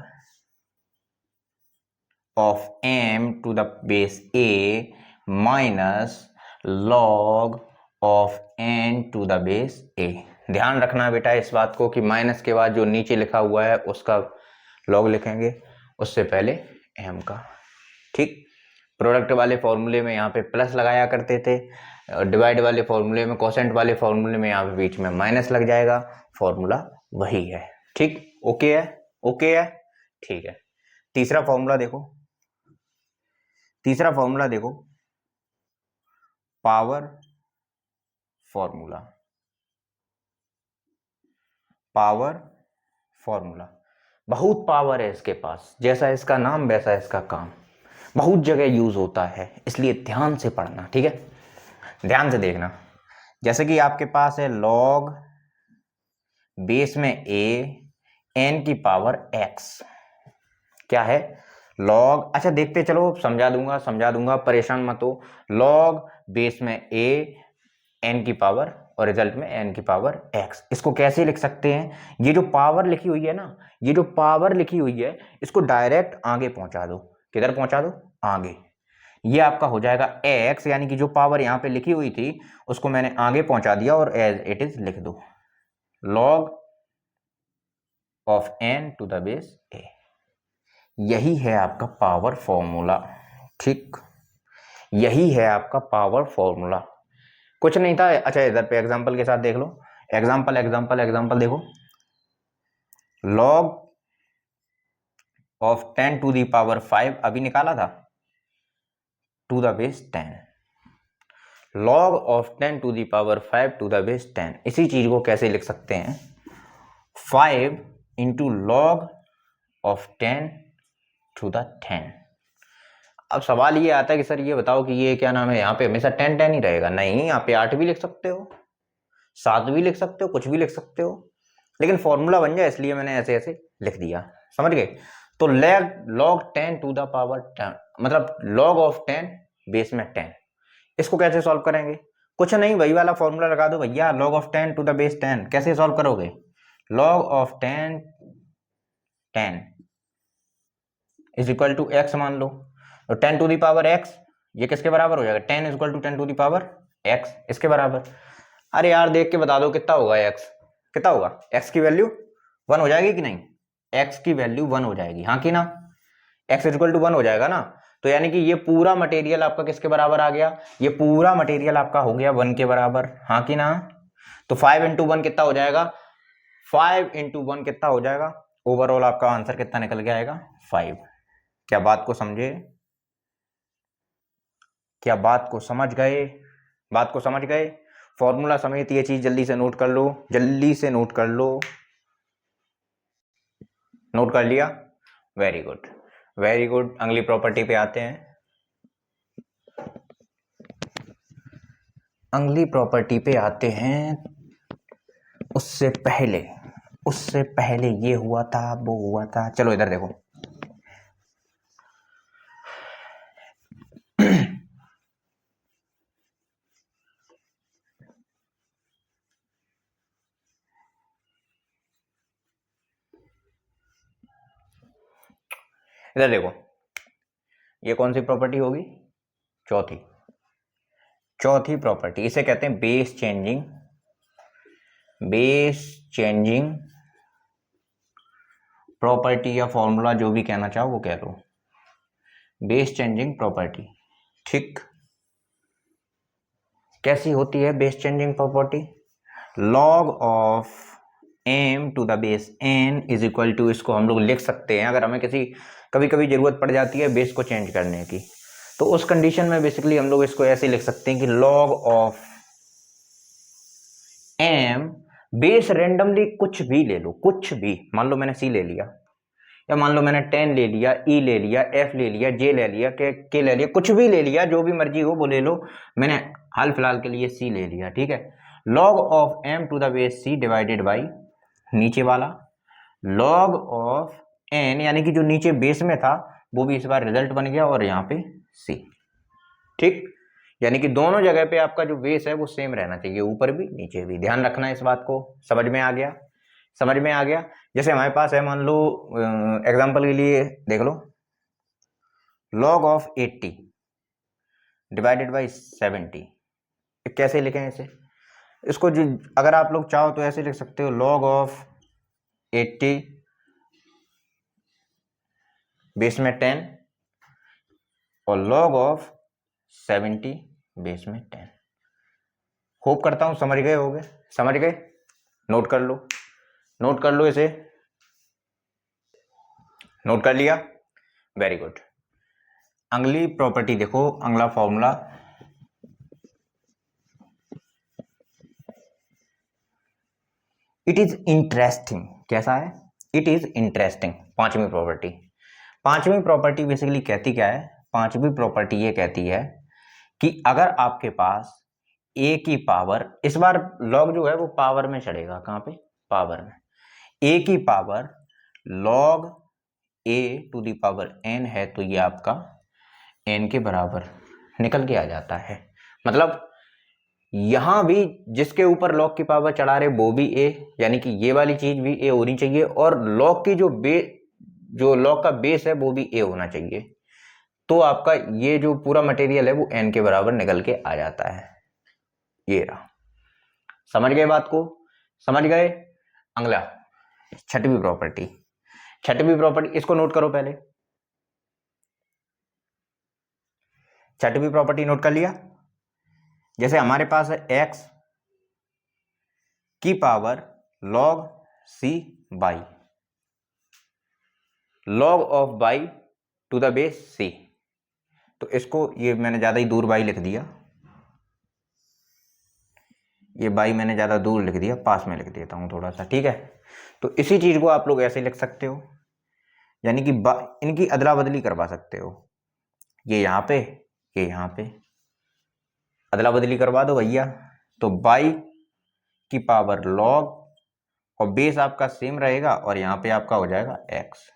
of m to the base a minus log of n to the base a। ध्यान रखना बेटा इस बात को कि माइनस के बाद जो नीचे लिखा हुआ है उसका log लिखेंगे, उससे पहले m का, ठीक। प्रोडक्ट वाले फॉर्मूले में यहाँ पे प्लस लगाया करते थे, डिवाइड वाले फॉर्मूले में, कोसेंट वाले फॉर्मूले में यहाँ पे बीच में माइनस लग जाएगा, फॉर्मूला वही है, ठीक। ओके है, ओके है, ठीक है। तीसरा फॉर्मूला देखो, तीसरा फॉर्मूला देखो, पावर फॉर्मूला, पावर फॉर्मूला, बहुत पावर है इसके पास, जैसा इसका नाम वैसा इसका काम, बहुत जगह यूज होता है, इसलिए ध्यान से पढ़ना, ठीक है, ध्यान से देखना। जैसे कि आपके पास है लॉग बेस में a n की पावर x, क्या है लॉग, अच्छा देखते चलो, समझा दूंगा, परेशान मत हो। लॉग बेस में a n की पावर और रिजल्ट में n की पावर x, इसको कैसे लिख सकते हैं, ये जो पावर लिखी हुई है ना, ये जो पावर लिखी हुई है इसको डायरेक्ट आगे पहुंचा दो, किधर पहुंचा दो, आगे। ये आपका हो जाएगा x, यानी कि जो पावर यहां पे लिखी हुई थी उसको मैंने आगे पहुंचा दिया और एज इट इज लिख दो, log of n to the base a। यही है आपका पावर फॉर्मूला, ठीक, यही है आपका पावर फॉर्मूला, कुछ नहीं था। अच्छा इधर पे एग्जांपल के साथ देख लो, एग्जांपल एग्जांपल एग्जांपल देखो, log of 10 to the power 5 अभी निकाला था, to the base 10, log of 10 to the power 5 to the base 10, इसी चीज को कैसे लिख सकते हैं, 5 into log of 10 to the 10। अब सवाल ये आता है कि सर ये बताओ कि ये क्या नाम है, यहाँ पे हमेशा 10 10 ही रहेगा, नहीं, यहाँ पे 8 भी लिख सकते हो, 7 भी लिख सकते हो, कुछ भी लिख सकते हो, लेकिन फॉर्मूला बन जाए इसलिए मैंने ऐसे ऐसे लिख दिया, समझ गए। तो log 10 टू द पावर 10, मतलब log ऑफ 10 बेस में 10, इसको कैसे सॉल्व करेंगे, कुछ नहीं, वही वाला फॉर्मूला लगा दो भैया, log of 10 to the base 10, कैसे सॉल्व करोगे, log of 10 is equal to x मान लो, तो 10 टू द पावर एक्स, ये किसके बराबर हो जाएगा, 10 is equal to 10 to the power x, इसके बराबर। अरे यार देख के बता दो कितना होगा एक्स, कितना होगा, एक्स की वैल्यू 1 हो जाएगी कि नहीं, एक्स की वैल्यू 1 हो जाएगी, हाँ कि ना, एक्स इज इक्वल टू 1 हो जाएगा ना, तो यानी कि ये पूरा मटेरियल आपका किसके बराबर आ गया, ये पूरा मटेरियल आपका हो गया 1 के बराबर, हाँ कि ना। तो 5 इंटू 1 कितना हो जाएगा, 5 इंटू 1 कितना हो जाएगा, ओवरऑल आपका आंसर कितना निकल के आएगा, 5, क्या बात को समझे? क्या बात को समझ गए? बात को समझ गए? फॉर्मूला समेत ये चीज जल्दी से नोट कर लो, जल्दी से नोट कर लो। नोट कर लिया? Very good, very good. अगली प्रॉपर्टी पे आते हैं। अगली प्रॉपर्टी पे आते हैं। उससे पहले ये हुआ था, वो हुआ था। चलो इधर देखो। इधर देखो, ये कौन सी प्रॉपर्टी होगी? चौथी प्रॉपर्टी। इसे कहते हैं बेस चेंजिंग प्रॉपर्टी, या फॉर्मूला, जो भी कहना चाहो वो कह लो। बेस चेंजिंग प्रॉपर्टी, ठीक। कैसी होती है base changing property? Log of m to the base n is equal to, इसको हम लोग लिख सकते हैं अगर हमें कभी कभी जरूरत पड़ जाती है बेस को चेंज करने की, तो उस कंडीशन में बेसिकली हम लोग इसको ऐसे लिख सकते हैं कि log of m, base randomly कुछ भी ले लो, कुछ भी। मान लो मैंने c ले लिया, या मान लो मैंने 10 ले लिया, e ले लिया, f ले लिया, j ले लिया, k ले लिया, कुछ भी ले लिया, जो भी मर्जी हो वो ले लो। मैंने हाल फिलहाल के लिए c ले लिया, ठीक है। log of m to the base c divided by नीचे वाला log ऑफ n, यानी कि जो नीचे बेस में था वो भी इस बार रिजल्ट बन गया, और यहाँ पे c, ठीक। यानी कि दोनों जगह पे आपका जो बेस है वो सेम रहना चाहिए, ऊपर भी नीचे भी। ध्यान रखना है इस बात को। समझ में आ गया? समझ में आ गया। जैसे हमारे पास है, मान लो एग्जांपल के लिए देख लो, log ऑफ 80 डिवाइडेड बाई 70। कैसे लिखें इसे? इसको जो अगर आप लोग चाहो तो ऐसे लिख सकते हो, log ऑफ 80 बेस में 10 और log ऑफ 70 बेस में 10। होप करता हूं समझ गए होगे। समझ गए? नोट कर लो, नोट कर लो इसे। नोट कर लिया? Very good. अगली प्रॉपर्टी देखो, अगला फॉर्मूला। It is interesting. कैसा है? It is interesting. पांचवी प्रॉपर्टी बेसिकली कहती क्या है? पांचवी प्रॉपर्टी ये कहती है कि अगर आपके पास a की पावर, इस बार log जो है वो पावर में चढ़ेगा। कहां पे? पावर में। a की power log a to the power n है, तो ये आपका n के बराबर निकल के आ जाता है। मतलब यहां भी जिसके ऊपर log की पावर चढ़ा रहे वो भी a, यानी कि ये वाली चीज भी a होनी चाहिए, और log की जो log का बेस है वो भी a होना चाहिए। तो आपका ये जो पूरा मटेरियल है वो n के बराबर निकल के आ जाता है। ये रहा। समझ गए बात को? समझ गए? अगला छठवीं प्रॉपर्टी, इसको नोट करो पहले। छठवीं प्रॉपर्टी नोट कर लिया? जैसे हमारे पास है x की power log c by log of by two the base c, तो इसको, ये मैंने ज्यादा ही दूर बाई लिख दिया, ये बाई मैंने ज्यादा दूर लिख दिया, पास में लिख देता हूं थोड़ा सा, ठीक है। तो इसी चीज को आप लोग ऐसे लिख सकते हो, यानी कि इनकी अदला बदली करवा सकते हो। ये यहां पे, ये यहां पे, अदला बदली करवा दो भैया। तो बाई की पावर log, और बेस आपका सेम रहेगा, और यहां पे आपका हो जाएगा x।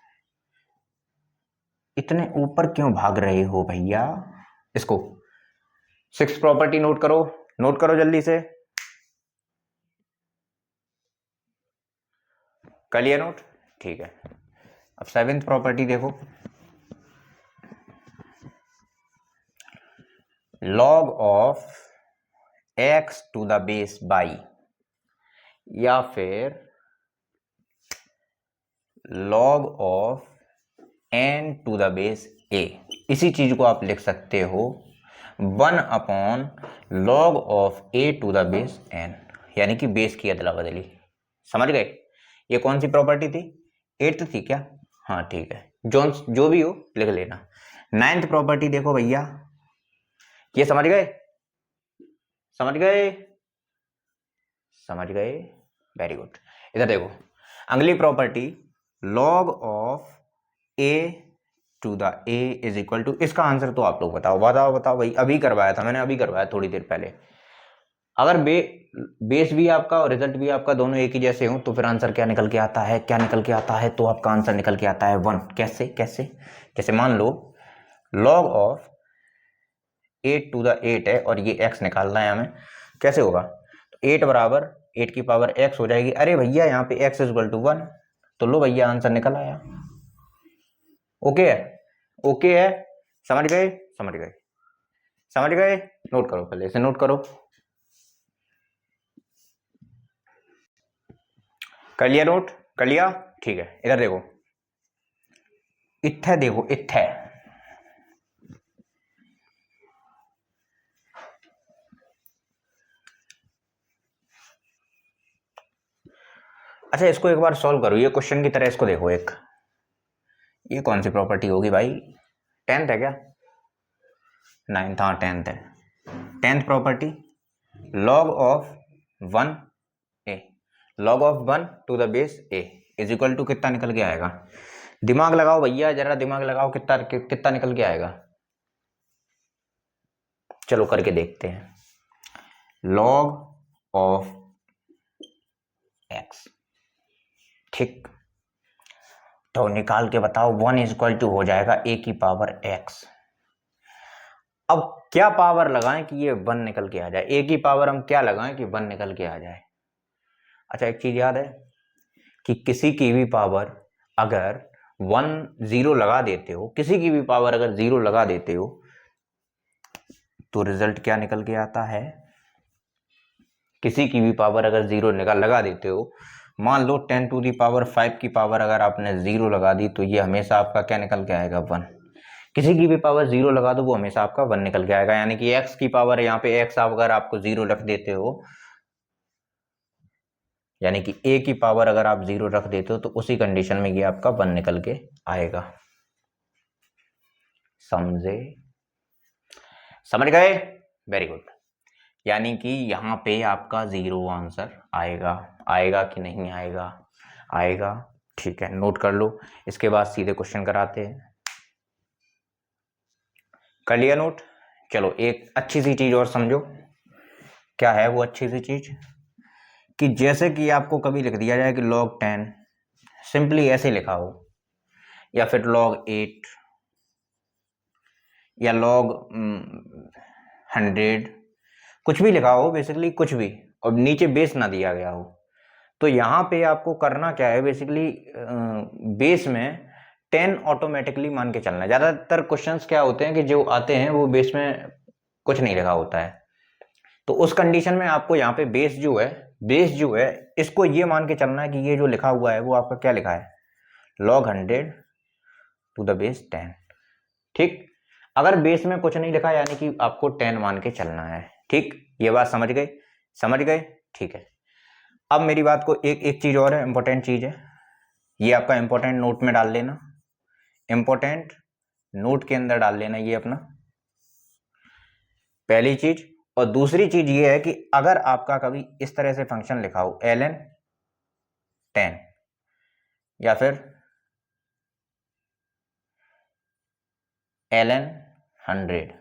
इतने ऊपर क्यों भाग रहे हो भैया? इसको 6th प्रॉपर्टी नोट करो जल्दी से। कर लिया नोट? ठीक है। अब 7th प्रॉपर्टी देखो, log of x to the base by, या फिर log of n to the base a। इसी चीज को आप लिख सकते हो 1 upon log of a to the base n, यानी कि बेस की अदला बदली। समझ गए? ये कौन सी प्रॉपर्टी थी? 8th थी क्या? हाँ ठीक है, जो भी हो लिख लेना। 9th प्रॉपर्टी देखो भैया, ये समझ गए, समझ गए, समझ गए, वेरी गुड। इधर देखो अगली property, log of a to the a is equal to, इसका आंसर तो आप लोग बताओ बताओ बताओ भाई, अभी करवाया था मैंने, अभी करवाया थोड़ी देर पहले। अगर बेस भी आपका और रिजल्ट भी आपका दोनों एक ही जैसे हो तो फिर आंसर क्या निकल के आता है, क्या निकल के आता है, तो आपका आंसर निकल के आता है 1। कैसे कैसे, जैसे मान लो लॉग ऑफ 8 टू द 8 है और ये x निकालना है हमें, कैसे होगा, तो 8 बराबर 8 की पावर x हो जाएगी। अरे भैया यहाँ पे x इज इक्वल टू 1, तो लो भैया आंसर निकल आया। ओके है, ओके है, समझ गए, समझ गए, समझ गए, नोट करो, पहले इसे नोट करो। कर लिया नोट, कर लिया, ठीक है। इधर देखो इत्थे, देखो इत्थे, अच्छा इसको एक बार सॉल्व करो, ये क्वेश्चन की तरह इसको देखो। एक ये कौन सी प्रॉपर्टी होगी भाई, 10th है क्या, 9th, हाँ 10th है। 10th property, log of 1 a, log of 1 to the base a is equal to कितना निकल के आएगा, दिमाग लगाओ भैया, जरा दिमाग लगाओ, कितना कितना निकल के आएगा, चलो करके देखते हैं। लॉग ऑफ x, ठीक, तो निकाल के बताओ, 1 इज इक्वल टू हो जाएगा a की पावर x। अब क्या पावर लगाएं कि ये 1 निकल के आ जाए, a की पावर हम क्या लगाएं कि 1 निकल के आ जाए। अच्छा एक चीज याद है कि किसी की भी पावर अगर 1 0 लगा देते हो, किसी की भी पावर अगर 0 लगा देते हो तो रिजल्ट क्या निकल के आता है, किसी की भी पावर अगर 0 लगा देते हो, मान लो 10 टू दी पावर 5 की पावर अगर आपने 0 लगा दी तो ये हमेशा आपका क्या निकल के आएगा, 1। किसी की भी पावर 0 लगा दो वो हमेशा आपका 1 निकल के आएगा, यानी कि x की पावर, यहाँ पे x आप अगर आपको 0 रख देते हो, यानी कि a की पावर अगर आप 0 रख देते हो तो उसी कंडीशन में ये आपका 1 निकल के आएगा। समझे, समझ गए, वेरी गुड। यानी कि यहाँ पे आपका 0 आंसर आएगा, आएगा कि नहीं आएगा, आएगा, ठीक है, नोट कर लो। इसके बाद सीधे क्वेश्चन कराते हैं, कर लिया नोट। चलो एक अच्छी सी चीज और समझो, क्या है वो अच्छी सी चीज, कि जैसे कि आपको कभी लिख दिया जाए कि log 10 सिंपली ऐसे लिखा हो, या फिर log 8 या log 100, कुछ भी लिखा हो बेसिकली, कुछ भी, और नीचे बेस ना दिया गया हो, तो यहाँ पे आपको करना क्या है बेसिकली, बेस में 10 ऑटोमेटिकली मान के चलना है। ज़्यादातर क्वेश्चंस क्या होते हैं कि जो आते हैं वो बेस में कुछ नहीं लिखा होता है, तो उस कंडीशन में आपको यहाँ पे बेस जो है इसको ये मान के चलना है कि ये जो लिखा हुआ है वो आपका क्या लिखा है, log 100 टू द बेस 10, ठीक। अगर बेस में कुछ नहीं लिखा यानी कि आपको 10 मान के चलना है, ठीक। ये बात समझ गए, समझ गए, ठीक है। अब मेरी बात को एक चीज और है, इंपॉर्टेंट चीज है, ये आपका इंपॉर्टेंट नोट में डाल लेना, इंपॉर्टेंट नोट के अंदर डाल लेना ये अपना, पहली चीज। और दूसरी चीज ये है कि अगर आपका कभी इस तरह से फंक्शन लिखा हो ln 10 या फिर ln 100,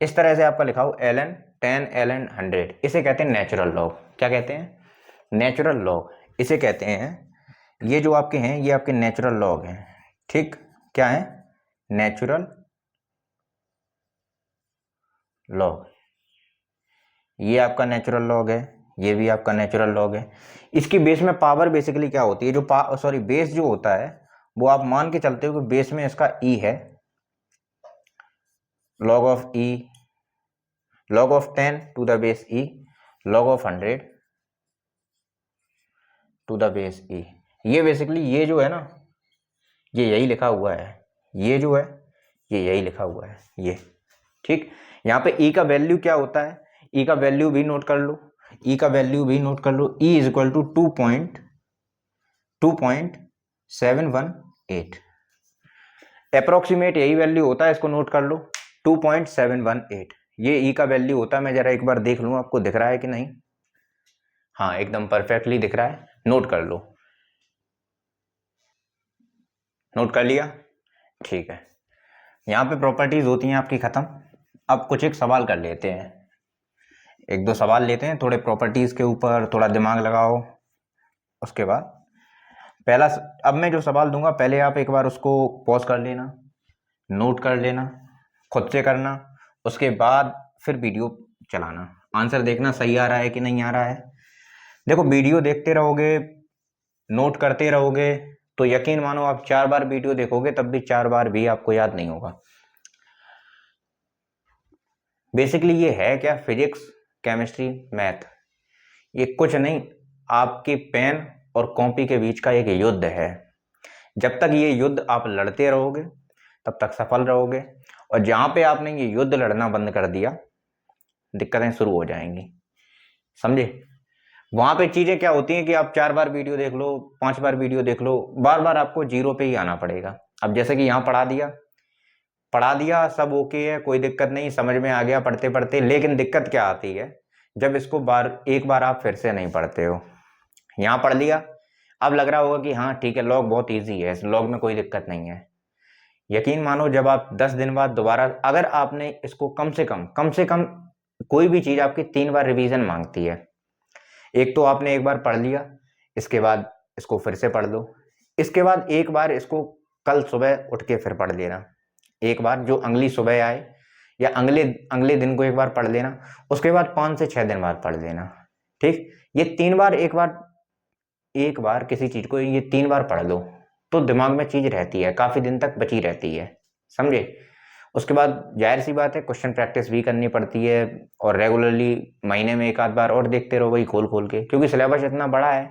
इस तरह से आपका लिखा हो ln 10 ln 100, इसे कहते हैं नेचुरल लॉग। क्या कहते हैं, नेचुरल लॉग इसे कहते हैं। ये जो आपके हैं ये आपके नेचुरल लॉग हैं, ठीक। क्या है, नेचुरल लॉग, ये आपका नेचुरल लॉग है, ये भी आपका नेचुरल लॉग है। इसकी बेस में पावर बेसिकली क्या होती है, जो बेस जो होता है वो आप मान के चलते हो कि बेस में इसका e है, log of e, log of 10 to the base e, log of 100 to the base e। ये बेसिकली ये जो है ना, ये यही लिखा हुआ है, ये जो है ये यही लिखा हुआ है ये, ठीक। यहाँ पे e का वैल्यू क्या होता है, e का वैल्यू भी नोट कर लो, e का वैल्यू भी नोट कर लो, e is equal to 2.718, approximate यही वैल्यू होता है, इसको नोट कर लो 2.718 ये ई का वैल्यू होता है। मैं जरा एक बार देख लूँ आपको दिख रहा है कि नहीं। हाँ एकदम परफेक्टली दिख रहा है, नोट कर लो। नोट कर लिया, ठीक है। यहाँ पे प्रॉपर्टीज होती हैं आपकी खत्म। अब कुछ एक सवाल कर लेते हैं, एक दो सवाल लेते हैं थोड़े प्रॉपर्टीज के ऊपर, थोड़ा दिमाग लगाओ। उसके बाद पहला अब मैं जो सवाल दूंगा पहले आप एक बार उसको पॉज कर लेना, नोट कर लेना, खुद से करना। उसके बाद फिर वीडियो चलाना, आंसर देखना सही आ रहा है कि नहीं आ रहा है। देखो वीडियो देखते रहोगे, नोट करते रहोगे तो यकीन मानो आप 4 बार वीडियो देखोगे तब भी 4 बार भी आपको याद नहीं होगा। बेसिकली ये है क्या, फिजिक्स, केमिस्ट्री, मैथ, ये कुछ नहीं, आपकी पेन और कॉपी के बीच का एक युद्ध है। जब तक ये युद्ध आप लड़ते रहोगे तब तक सफल रहोगे, और जहां पे आपने ये युद्ध लड़ना बंद कर दिया दिक्कतें शुरू हो जाएंगी, समझे। वहां पे चीजें क्या होती हैं कि आप 4 बार वीडियो देख लो, 5 बार वीडियो देख लो, बार बार आपको जीरो पे ही आना पड़ेगा। अब जैसे कि यहाँ पढ़ा दिया सब ओके है, कोई दिक्कत नहीं, समझ में आ गया पढ़ते पढ़ते, लेकिन दिक्कत क्या आती है जब इसको एक बार आप फिर से नहीं पढ़ते हो। यहाँ पढ़ लिया, अब लग रहा होगा कि हाँ ठीक है लॉग बहुत ईजी है, इस लॉग में कोई दिक्कत नहीं है। यकीन मानो जब आप 10 दिन बाद दोबारा, अगर आपने इसको कम से कम कोई भी चीज आपकी 3 बार रिवीजन मांगती है। एक तो आपने एक बार पढ़ लिया, इसके बाद इसको फिर से पढ़ लो, इसके बाद एक बार इसको कल सुबह उठ के फिर पढ़ लेना, एक बार जो अगली सुबह आए, या अगले अगले दिन को एक बार पढ़ लेना, उसके बाद 5 से 6 दिन बाद पढ़ लेना। ठीक, ये 3 बार, एक बार किसी चीज को ये 3 बार पढ़ लो तो दिमाग में चीज रहती है, काफी दिन तक बची रहती है, समझे। उसके बाद जाहिर सी बात है क्वेश्चन प्रैक्टिस भी करनी पड़ती है, और रेगुलरली महीने में एक आध बार और देखते रहो वही खोल खोल के, क्योंकि सिलेबस इतना बड़ा है।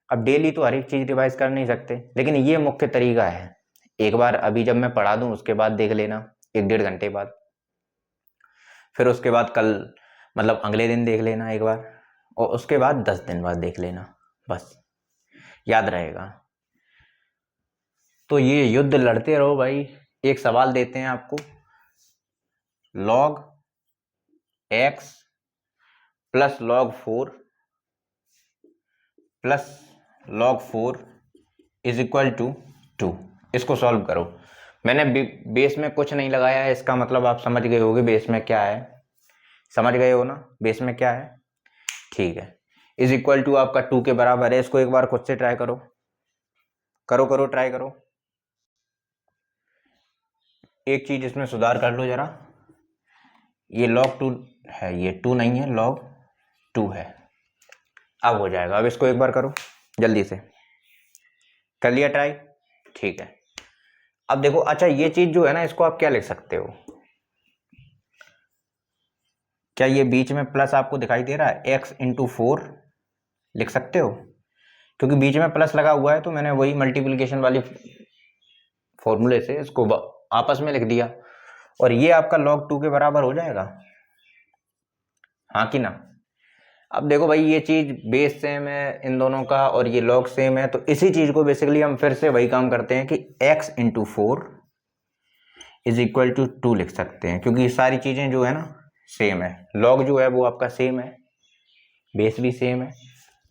अब डेली तो हर एक चीज रिवाइज कर नहीं सकते, लेकिन ये मुख्य तरीका है। एक बार अभी जब मैं पढ़ा दूं उसके बाद देख लेना, 1-1.5 घंटे बाद, फिर उसके बाद कल मतलब अगले दिन देख लेना एक बार, और उसके बाद 10 दिन बाद देख लेना, बस याद रहेगा। तो ये युद्ध लड़ते रहो भाई। एक सवाल देते हैं आपको, log x plus log 4 plus log 4 is equal to 2, इसको सॉल्व करो। मैंने बेस में कुछ नहीं लगाया है, इसका मतलब आप समझ गए होगे बेस में क्या है, समझ गए हो ना बेस में क्या है, ठीक है। इज इक्वल टू आपका 2 के बराबर है, इसको एक बार खुद से ट्राई करो, ट्राई करो। एक चीज इसमें सुधार कर लो जरा, ये log 2 है, ये 2 नहीं है, log 2 है। अब हो जाएगा, अब इसको एक बार करो जल्दी से, कर लिया ट्राई, ठीक है। अब देखो, अच्छा ये चीज जो है ना, इसको आप क्या लिख सकते हो, क्या ये बीच में प्लस आपको दिखाई दे रहा है, x इंटू 4 लिख सकते हो, क्योंकि बीच में प्लस लगा हुआ है तो मैंने वही मल्टीप्लिकेशन वाली फॉर्मूले से इसको आपस में लिख दिया, और ये आपका log 2 के बराबर हो जाएगा, हाँ कि ना। अब देखो भाई ये चीज बेस सेम है इन दोनों का, और ये log सेम है, तो इसी चीज को बेसिकली हम फिर से वही काम करते हैं कि x into 4 is equal to 2 लिख सकते हैं, क्योंकि ये सारी चीजें जो है ना सेम है, log जो है वो आपका सेम है, बेस भी सेम है,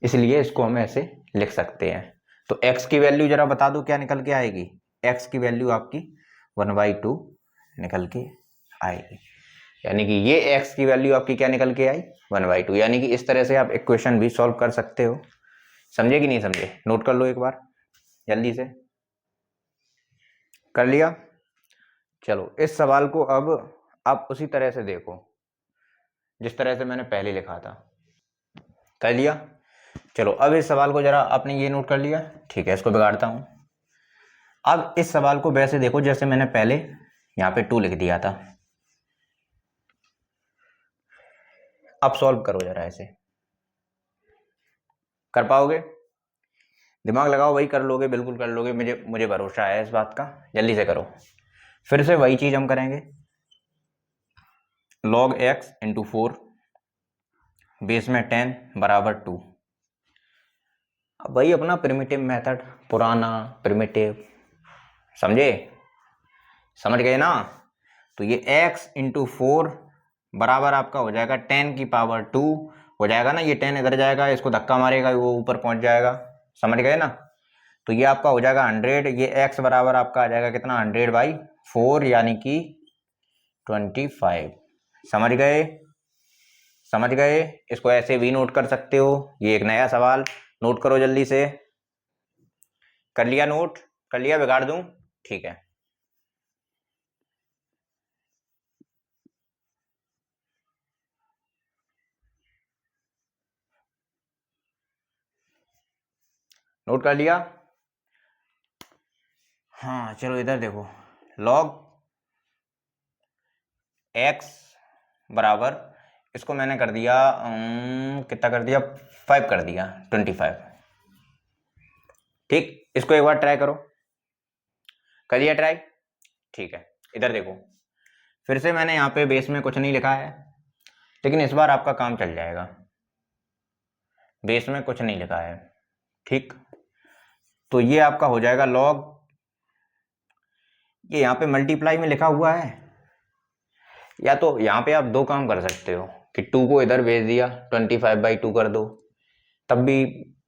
इसलिए इसको हम ऐसे लिख सकते हैं। तो x की वैल्यू जरा बता दो क्या निकल के आएगी, x की वैल्यू आपकी 1/2 निकल के आएगी, यानी कि ये x की वैल्यू आपकी क्या निकल के आई, 1/2। यानी कि इस तरह से आप इक्वेशन भी सॉल्व कर सकते हो, समझे कि नहीं समझे, नोट कर लो एक बार जल्दी से, कर लिया। चलो इस सवाल को अब आप उसी तरह से देखो जिस तरह से मैंने पहले लिखा था, कर लिया। चलो अब इस सवाल को जरा आपने ये नोट कर लिया, ठीक है, इसको बिगाड़ता हूं। अब इस सवाल को वैसे देखो जैसे मैंने पहले यहाँ पे 2 लिख दिया था, अब सॉल्व करो जरा, ऐसे कर पाओगे, दिमाग लगाओ, वही कर लोगे, बिल्कुल कर लोगे, मुझे भरोसा है इस बात का, जल्दी से करो। फिर से वही चीज हम करेंगे, log x इंटू 4 बेस में 10 बराबर 2। अब वही अपना प्रिमिटिव मेथड, पुराना प्रिमिटिव, समझे। समझ गए ना। तो ये x इंटू 4 बराबर आपका हो जाएगा 10 की पावर 2 हो जाएगा ना। ये 10 इधर जाएगा, इसको धक्का मारेगा वो ऊपर पहुंच जाएगा। समझ गए ना। तो ये आपका हो जाएगा 100। ये x बराबर आपका आ जाएगा कितना, 100/4 यानी कि 25। समझ गए, समझ गए। इसको ऐसे भी नोट कर सकते हो। ये एक नया सवाल, नोट करो जल्दी से। कर लिया नोट, कर लिया, बिगाड़ दूं? ठीक है। नोट कर लिया। हाँ चलो इधर देखो, log x बराबर, इसको मैंने कर दिया कितना कर दिया, 5 कर दिया, 25। ठीक, इसको एक बार ट्राई करो। कर लिया ट्राई? ठीक है। इधर देखो, फिर से मैंने यहाँ पे बेस में कुछ नहीं लिखा है, लेकिन इस बार आपका काम चल जाएगा। बेस में कुछ नहीं लिखा है, ठीक। तो ये आपका हो जाएगा log, ये यहाँ पे मल्टीप्लाई में लिखा हुआ है, या तो यहाँ पे आप दो काम कर सकते हो कि 2 को इधर भेज दिया, 25/2 कर दो, तब भी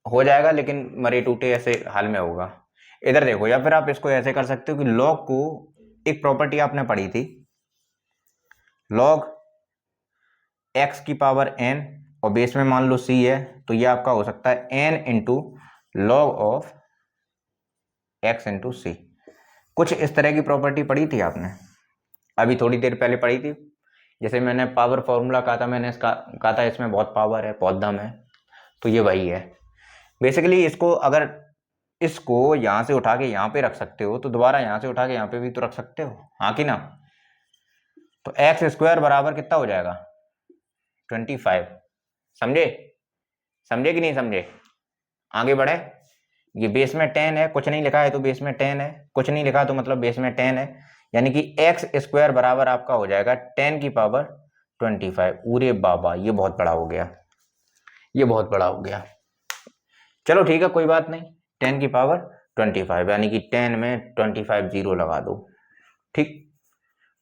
हो जाएगा, लेकिन मरे टूटे ऐसे हाल में होगा। इधर देखो, या फिर आप इसको ऐसे कर सकते हो कि log को, एक प्रॉपर्टी आपने पढ़ी थी, log x की पावर n और बेस में मान लो c है, तो ये आपका हो सकता है n into log of x into C. कुछ इस तरह की प्रॉपर्टी पढ़ी थी आपने, अभी थोड़ी देर पहले पढ़ी थी। जैसे मैंने पावर फॉर्मूला कहा था, मैंने इसका कहा था इसमें बहुत पावर है, बहुत दम है, तो ये वही है बेसिकली। इसको अगर इसको यहाँ से उठा के यहाँ पे रख सकते हो, तो दोबारा यहाँ से उठा के यहाँ पे भी तो रख सकते हो, हाँ कि ना। तो एक्स स्क्वायर बराबर कितना हो जाएगा, 25। समझे, समझे कि नहीं समझे? आगे बढ़े। ये बेस में 10 है, कुछ नहीं लिखा है तो बेस में 10 है, कुछ नहीं लिखा तो मतलब बेस में 10 है, यानी कि एक्स स्क्वायर बराबर आपका हो जाएगा 10 की पावर 25। अरे बाबा, ये बहुत बड़ा हो गया, ये बहुत बड़ा हो गया। चलो ठीक है, कोई बात नहीं, 10 की पावर 25 यानी कि 10 में 25 जीरो लगा दो, ठीक।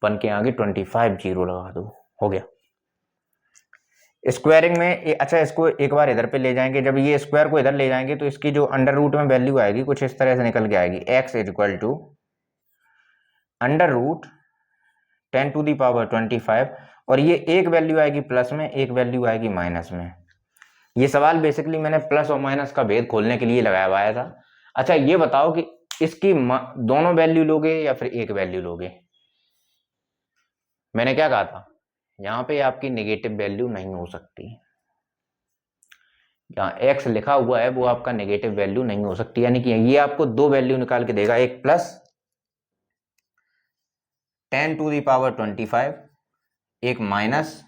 1 के आगे 25 जीरो लगा दो, हो गया। स्क्वायरिंग में अच्छा, इसको एक बार इधर पे ले जाएंगे, जब ये स्क्वायर को इधर ले जाएंगे तो इसकी जो अंडर रूट में वैल्यू आएगी कुछ इस तरह से निकल के आएगी, x is equal to under root 10 to the power 25, और ये एक वैल्यू आएगी प्लस में, एक वैल्यू आएगी माइनस में। ये सवाल बेसिकली मैंने प्लस और माइनस का भेद खोलने के लिए लगाया हुआ था। अच्छा ये बताओ कि इसकी दोनों वैल्यू लोगे या फिर एक वैल्यू लोगे? मैंने क्या कहा था, यहाँ पे आपकी नेगेटिव वैल्यू नहीं हो सकती, जहाँ x लिखा हुआ है वो आपका नेगेटिव वैल्यू नहीं हो सकती, यानी कि ये आपको दो वैल्यू निकाल के देगा, एक प्लस 10 टू दी पावर 25, एक minus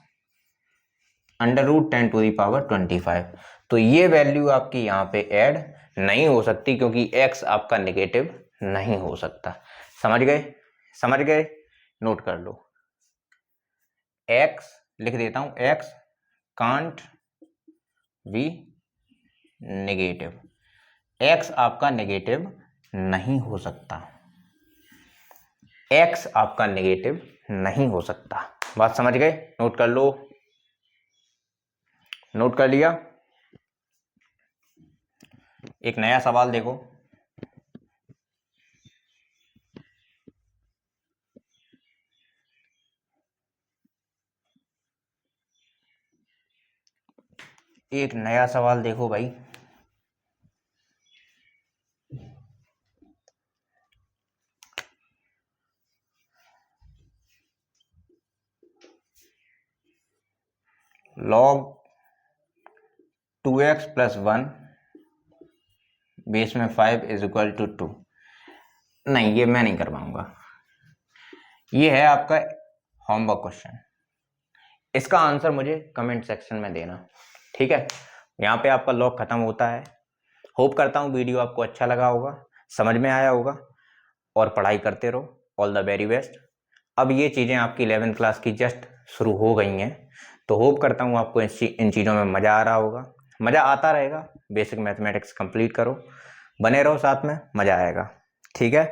under root 10 to the power 25। तो ये वैल्यू आपकी यहाँ पे ऐड नहीं हो सकती, क्योंकि x आपका नेगेटिव नहीं हो सकता। समझ गए, समझ गए, नोट कर लो। x लिख देता हूं, x can't be negative, x आपका नेगेटिव नहीं हो सकता, x आपका नेगेटिव नहीं हो सकता। बात समझ गए, नोट कर लो, नोट कर लिया। एक नया सवाल देखो, एक नया सवाल देखो भाई। log 2x प्लस 1 बेस में 5 इज इक्वल टू 2। नहीं, ये मैं नहीं कर पाऊंगा। ये है आपका होमवर्क क्वेश्चन, इसका आंसर मुझे कमेंट सेक्शन में देना, ठीक है। यहाँ पे आपका लॉग खत्म होता है। होप करता हूँ वीडियो आपको अच्छा लगा होगा, समझ में आया होगा, और पढ़ाई करते रहो। All the very best. अब ये चीज़ें आपकी 11th क्लास की जस्ट शुरू हो गई हैं, तो होप करता हूँ आपको इन चीज़ों में मज़ा आ रहा होगा, मज़ा आता रहेगा। बेसिक मैथमेटिक्स कंप्लीट करो, बने रहो साथ में, मज़ा आएगा, ठीक है।